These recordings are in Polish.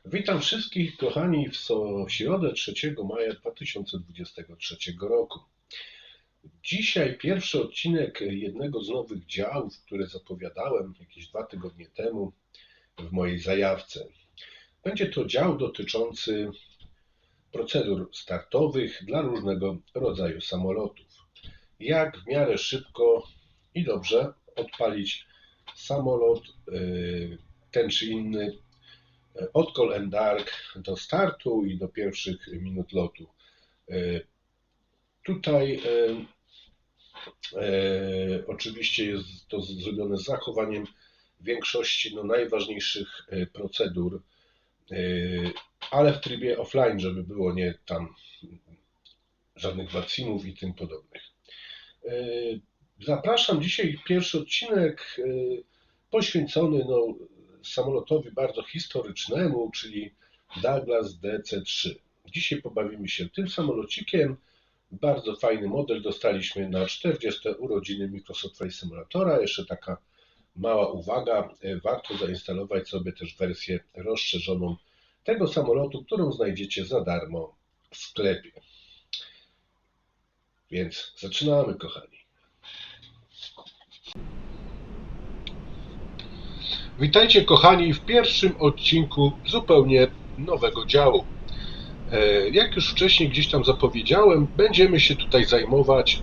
Witam wszystkich, kochani, w środę 3 maja 2023 roku. Dzisiaj pierwszy odcinek jednego z nowych działów, które zapowiadałem jakieś 2 tygodnie temu w mojej zajawce. Będzie to dział dotyczący procedur startowych dla różnego rodzaju samolotów. Jak w miarę szybko i dobrze odpalić samolot, ten czy inny, od call and dark do startu i do pierwszych minut lotu. Tutaj oczywiście jest to zrobione z zachowaniem większości najważniejszych procedur, ale w trybie offline, żeby było nie tam żadnych wacimów i tym podobnych. Zapraszam dzisiaj pierwszy odcinek poświęcony samolotowi bardzo historycznemu, czyli Douglas DC-3. Dzisiaj pobawimy się tym samolocikiem. Bardzo fajny model dostaliśmy na 40. urodziny Microsoft Flight Simulatora. Jeszcze taka mała uwaga, warto zainstalować sobie też wersję rozszerzoną tego samolotu, którą znajdziecie za darmo w sklepie. Więc zaczynamy, kochani. Witajcie, kochani, w pierwszym odcinku zupełnie nowego działu. Jak już wcześniej gdzieś tam zapowiedziałem, będziemy się tutaj zajmować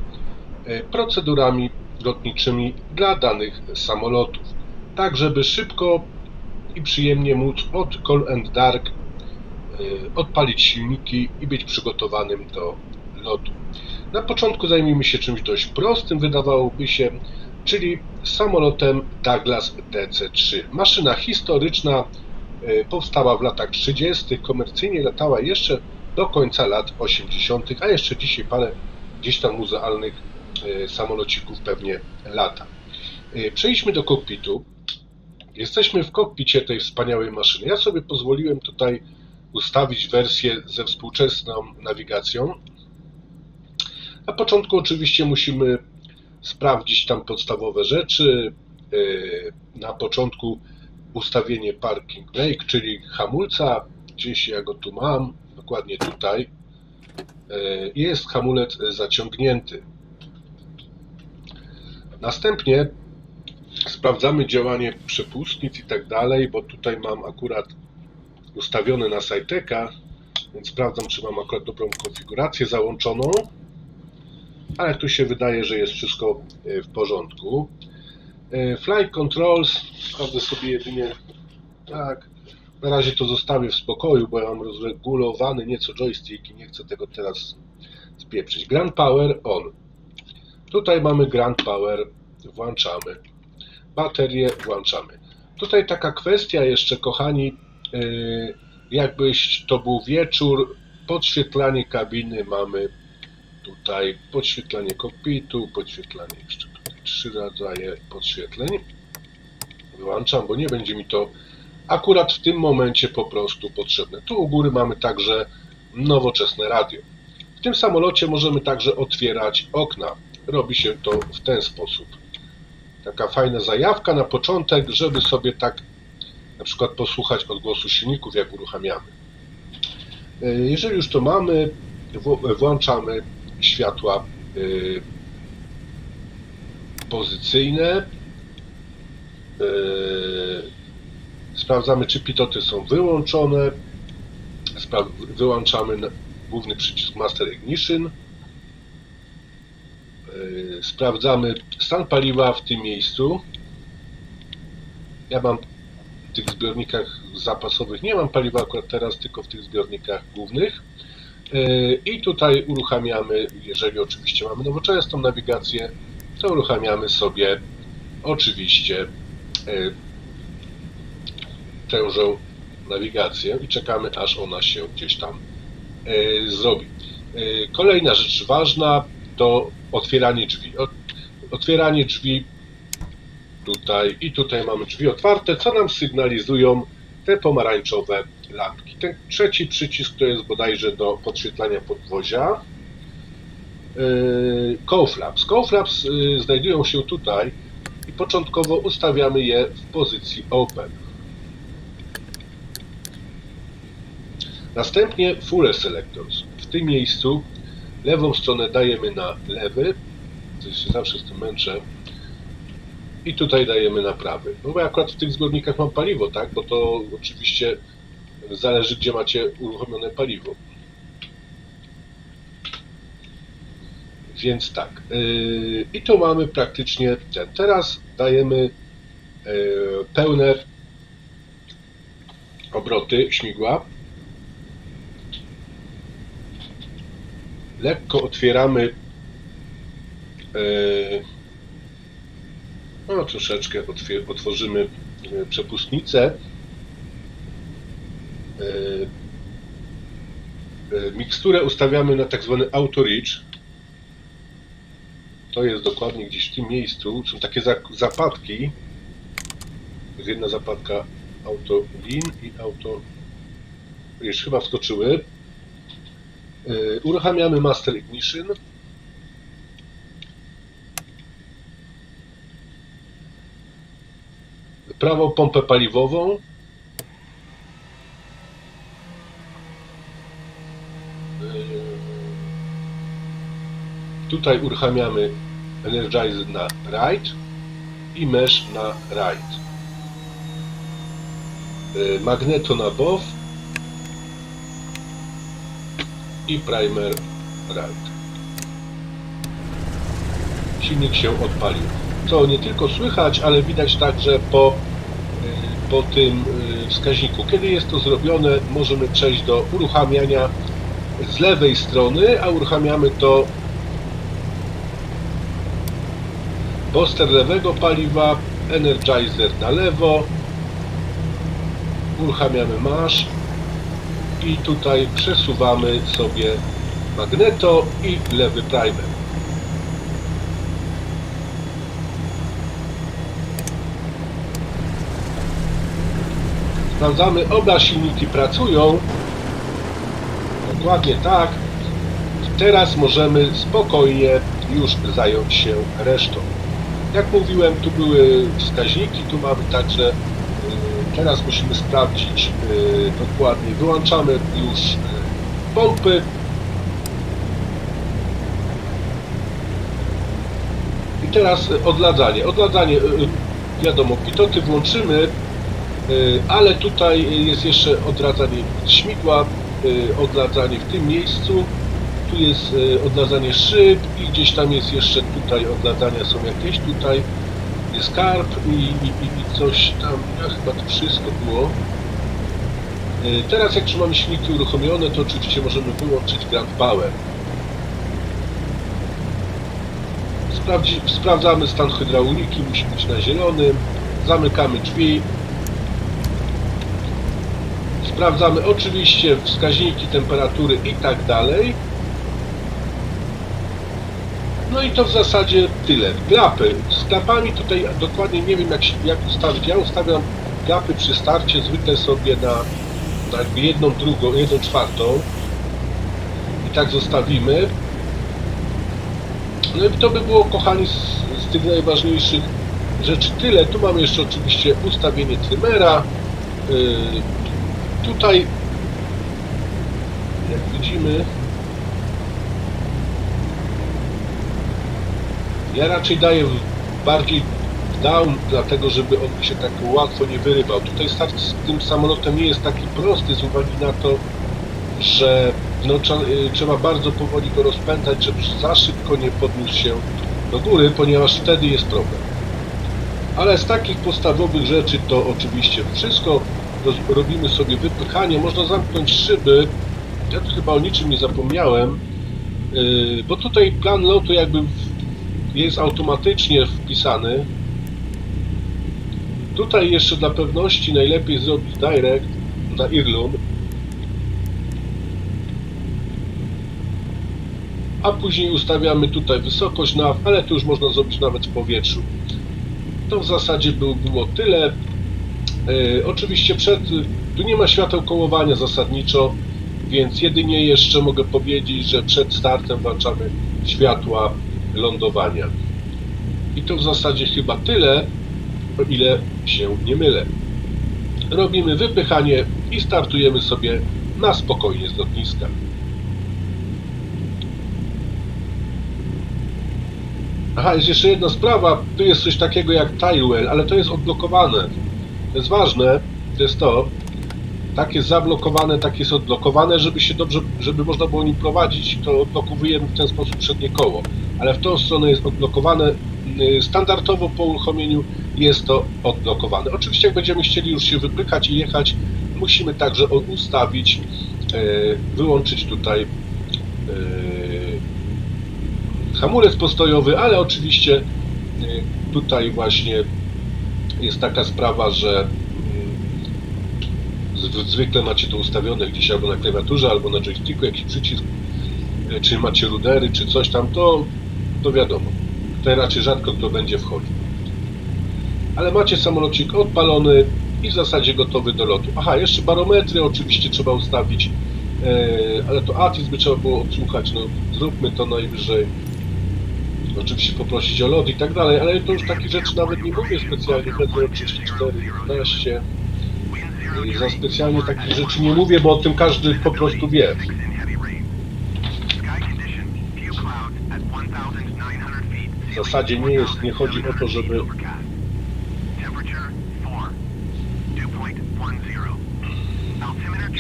procedurami lotniczymi dla danych samolotów, tak żeby szybko i przyjemnie móc od call and dark odpalić silniki i być przygotowanym do lotu. Na początku zajmijmy się czymś dość prostym, wydawałoby się, czyli samolotem Douglas DC-3. Maszyna historyczna, powstała w latach 30., komercyjnie latała jeszcze do końca lat 80., a jeszcze dzisiaj parę gdzieś tam muzealnych samolocików pewnie lata. Przejdźmy do kokpitu. Jesteśmy w kokpicie tej wspaniałej maszyny. Ja sobie pozwoliłem tutaj ustawić wersję ze współczesną nawigacją. Na początku oczywiście musimy sprawdzić tam podstawowe rzeczy. Na początku ustawienie parking brake, czyli hamulca. Gdzieś ja go tu mam, dokładnie tutaj. Jest hamulec zaciągnięty. Następnie sprawdzamy działanie przepustnic i tak dalej, bo tutaj mam akurat ustawione na Siteka, więc sprawdzam, czy mam akurat dobrą konfigurację załączoną, ale tu się wydaje, że jest wszystko w porządku. Flight Controls, sprawdzę sobie jedynie tak. Na razie to zostawię w spokoju, bo ja mam rozregulowany nieco joystick i nie chcę tego teraz spieprzyć. Grand Power on. Tutaj mamy Grand Power, włączamy. Baterię włączamy. Tutaj taka kwestia jeszcze, kochani, jakbyś to był wieczór, podświetlanie kabiny mamy tutaj, podświetlanie kokpitu, podświetlanie jeszcze tutaj 3 rodzaje podświetleń. Wyłączam, bo nie będzie mi to akurat w tym momencie po prostu potrzebne. Tu u góry mamy także nowoczesne radio. W tym samolocie możemy także otwierać okna. Robi się to w ten sposób. Taka fajna zajawka na początek, żeby sobie tak na przykład posłuchać odgłosu silników, jak uruchamiamy. Jeżeli już to mamy, włączamy światła pozycyjne. Sprawdzamy, czy pitoty są wyłączone. Wyłączamy główny przycisk Master Ignition. Sprawdzamy stan paliwa w tym miejscu. Ja mam w tych zbiornikach zapasowych, nie mam paliwa akurat teraz, tylko w tych zbiornikach głównych. I tutaj uruchamiamy, jeżeli oczywiście mamy nowoczesną nawigację, to uruchamiamy sobie oczywiście tężę nawigację i czekamy, aż ona się gdzieś tam zrobi. Kolejna rzecz ważna to otwieranie drzwi. Otwieranie drzwi tutaj i tutaj mamy drzwi otwarte, co nam sygnalizują te pomarańczowe lampki. Ten trzeci przycisk to jest bodajże do podświetlania podwozia. Cowl flaps. Cowl flaps znajdują się tutaj i początkowo ustawiamy je w pozycji open. Następnie Fuel Selectors. W tym miejscu lewą stronę dajemy na lewy, to się zawsze z tym męczę, i tutaj dajemy na prawy. No bo ja akurat w tych zbiornikach mam paliwo, tak? Bo to oczywiście zależy, gdzie macie uruchomione paliwo. Więc tak. I to mamy praktycznie ten. Teraz dajemy pełne obroty śmigła. Lekko otwieramy, no troszeczkę otworzymy przepustnicę. Miksturę ustawiamy na tak zwany Auto Reach. To jest dokładnie gdzieś w tym miejscu. Są takie zapadki. Jest jedna zapadka Auto Lean i Auto Reach. Chyba wskoczyły. Uruchamiamy Master Ignition. Prawą pompę paliwową. Tutaj uruchamiamy Energizer na right i Mesh na right. Magneto na bow i Primer right. Silnik się odpalił. Co nie tylko słychać, ale widać także po tym wskaźniku. Kiedy jest to zrobione, możemy przejść do uruchamiania z lewej strony, a uruchamiamy to booster lewego paliwa, Energizer na lewo, uruchamiamy Mesh i tutaj przesuwamy sobie Magneto i lewy primer. Sprawdzamy, oba silniki pracują. Dokładnie tak. Teraz możemy spokojnie już zająć się resztą. Jak mówiłem, tu były wskaźniki, tu mamy także, teraz musimy sprawdzić dokładnie, wyłączamy już pompy. I teraz odladzanie. Odladzanie, wiadomo, pitoty włączymy, ale tutaj jest jeszcze odradzanie śmigła, odladzanie w tym miejscu. Tu jest odladzanie szyb i gdzieś tam jest jeszcze tutaj odladzania są jakieś, tutaj jest karp i coś tam, chyba to wszystko było. Teraz jak już mamy silniki uruchomione, to oczywiście możemy wyłączyć Grand Power. Sprawdzamy stan hydrauliki, musi być na zielonym, zamykamy drzwi. Sprawdzamy oczywiście wskaźniki temperatury i tak dalej. No i to w zasadzie tyle. Klapy. Z klapami tutaj dokładnie nie wiem jak ustawić. Ja ustawiam klapy przy starcie zwykle sobie na jakby jedną czwartą. I tak zostawimy. No i to by było, kochani, z tych najważniejszych rzeczy tyle. Tu mamy jeszcze oczywiście ustawienie trymera. Tutaj, jak widzimy, ja raczej daję bardziej down, dlatego żeby on mi się tak łatwo nie wyrywał. Tutaj start z tym samolotem nie jest taki prosty z uwagi na to, że no, trzeba bardzo powoli go rozpędzać, żeby za szybko nie podniósł się do góry, ponieważ wtedy jest problem. Ale z takich podstawowych rzeczy to oczywiście wszystko. Robimy sobie wypychanie, można zamknąć szyby. Ja tu chyba o niczym nie zapomniałem, bo tutaj plan lotu jakby jest automatycznie wpisany. Tutaj jeszcze dla pewności najlepiej zrobić direct na Irlum, a później ustawiamy tutaj wysokość nav, ale to już można zrobić nawet w powietrzu. To w zasadzie było tyle. Oczywiście tu nie ma świateł kołowania zasadniczo, więc jedynie jeszcze mogę powiedzieć, że przed startem włączamy światła lądowania. I to w zasadzie chyba tyle, o ile się nie mylę. Robimy wypychanie i startujemy sobie na spokojnie z lotniska. Aha, jest jeszcze jedna sprawa. Tu jest coś takiego jak Tilewell, ale to jest odblokowane. To jest ważne. To jest to. Tak jest zablokowane, tak jest odblokowane, żeby się dobrze, żeby można było nim prowadzić, to odblokowujemy w ten sposób przednie koło. Ale w tą stronę jest odblokowane. Standardowo po uruchomieniu jest to odblokowane. Oczywiście jak będziemy chcieli już się wypychać i jechać, musimy także ustawić, wyłączyć tutaj hamulec postojowy, ale oczywiście tutaj właśnie jest taka sprawa, że zwykle macie to ustawione gdzieś albo na klawiaturze, albo na joysticku, jakiś przycisk, czy macie rudery, czy coś tam, to wiadomo. Tutaj raczej rzadko kto będzie wchodził. Ale macie samolocik odpalony i w zasadzie gotowy do lotu. Aha, jeszcze barometry oczywiście trzeba ustawić, ale to ATIS by trzeba było odsłuchać, no zróbmy to najwyżej. Oczywiście poprosić o lot i tak dalej, ale to już takich rzeczy nawet nie mówię specjalnie, Metro 34, 11. Za specjalnie takich rzeczy nie mówię, bo o tym każdy po prostu wie. W zasadzie nie chodzi o to, żeby...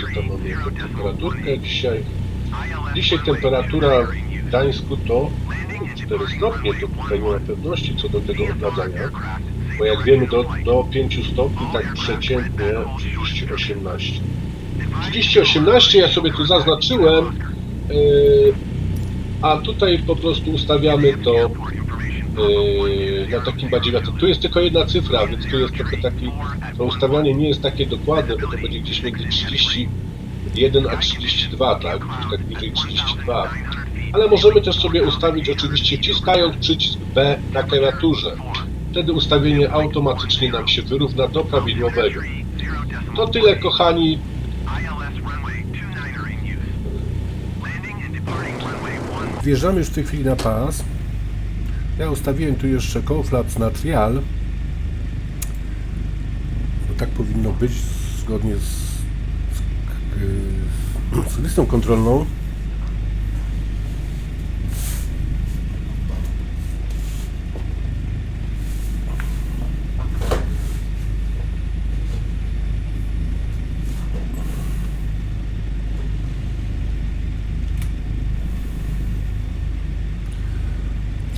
Co tam mamy jako temperaturkę dzisiaj? Dzisiaj temperatura w Gdańsku to 4 stopnie, to tutaj nie ma pewności co do tego obladzania, bo jak wiemy do 5 stopni tak przeciętnie 30-18. 30-18 ja sobie tu zaznaczyłem, a tutaj po prostu ustawiamy to na takim bardziej wiatrze. Tu jest tylko jedna cyfra, więc tu jest trochę taki, to ustawianie nie jest takie dokładne, bo to będzie gdzieś między 31 a 32, tak? Tak bliżej 32. Ale możemy też sobie ustawić oczywiście wciskając przycisk B na klawiaturze. Wtedy ustawienie automatycznie nam się wyrówna do prawidłowego. To tyle, kochani. Wjeżdżamy już w tej chwili na pas. Ja ustawiłem tu jeszcze kołflaps na trial. Bo tak powinno być zgodnie z listą kontrolną.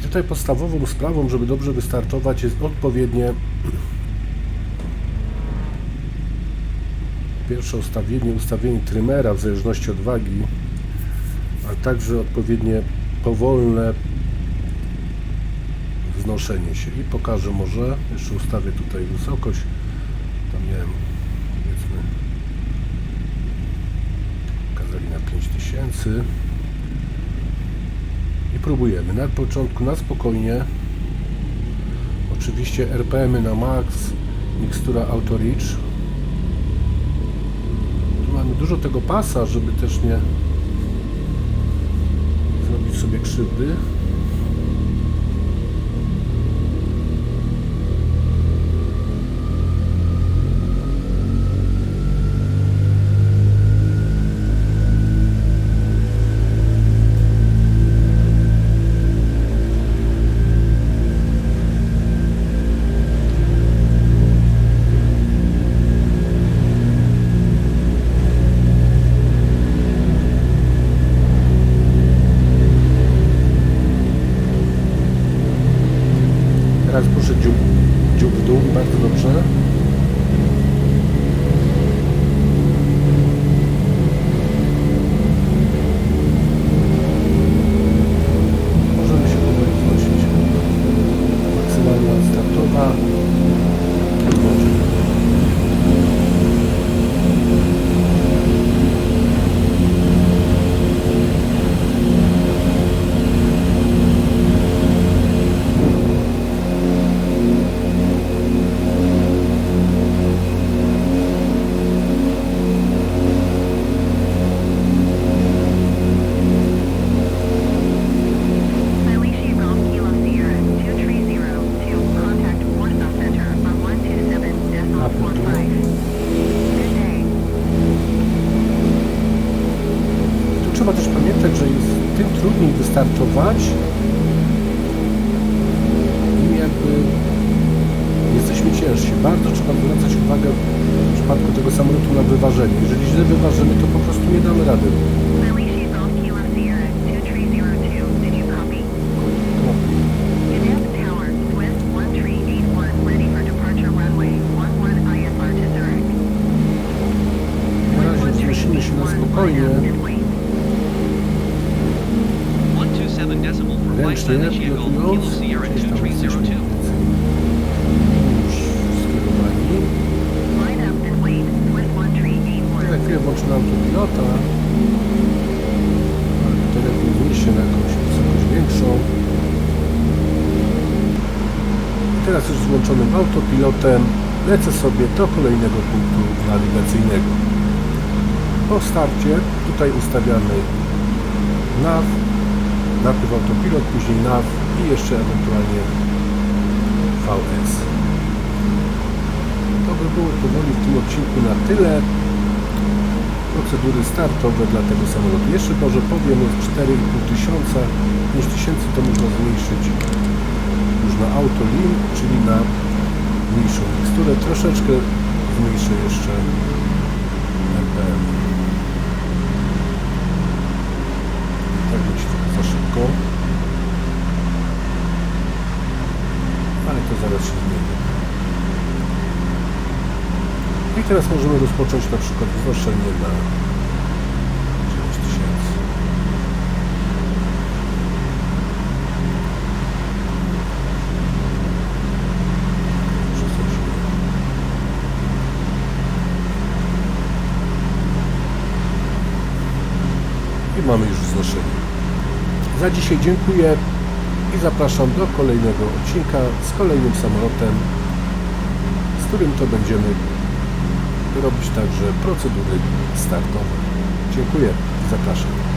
Tutaj podstawową sprawą, żeby dobrze wystartować, jest odpowiednie pierwsze ustawienie trymera w zależności od wagi, a także odpowiednie powolne wznoszenie się. I pokażę może, jeszcze ustawię tutaj wysokość, tam miałem, powiedzmy, pokazali na 5000. I próbujemy. Na początku na spokojnie. Oczywiście RPM-y na max, mikstura Auto Reach. Tu mamy dużo tego pasa, żeby też nie zrobić sobie krzywdy. dodatek, że jest tym trudniej wystartować, im jakby jesteśmy ciężsi. Bardzo trzeba zwracać uwagę w przypadku tego samolotu na wyważenie. Jeżeli źle wyważymy, to po prostu nie damy rady. Na razie znosimy się na spokojnie. Ręcznie pilotując, gdzieś tam jesteśmy już skierowani. Za chwilę włączymy autopilota, ale tutaj lepiej wnieść się na jakąś wysokość większą. I teraz już z włączonym autopilotem lecę sobie do kolejnego punktu nawigacyjnego. Po starcie tutaj ustawiamy NAV, najpierw autopilot, później NAV i jeszcze ewentualnie VS. To by było powoli w tym odcinku na tyle. Procedury startowe dla tego samolotu. Jeszcze może powiem, jest 4,5 tysiąca. 5 tysięcy to można zmniejszyć już na autolim, czyli na mniejszą miksturę. Troszeczkę zmniejszę jeszcze RPM. Tak będzie trochę za szybko. Ale to zaraz się zmieni. I teraz możemy rozpocząć na przykład wznoszenie na 9000. I mamy już wznoszenie. Za dzisiaj dziękuję i zapraszam do kolejnego odcinka z kolejnym samolotem, z którym to będziemy robić także procedury startowe. Dziękuję i zapraszam.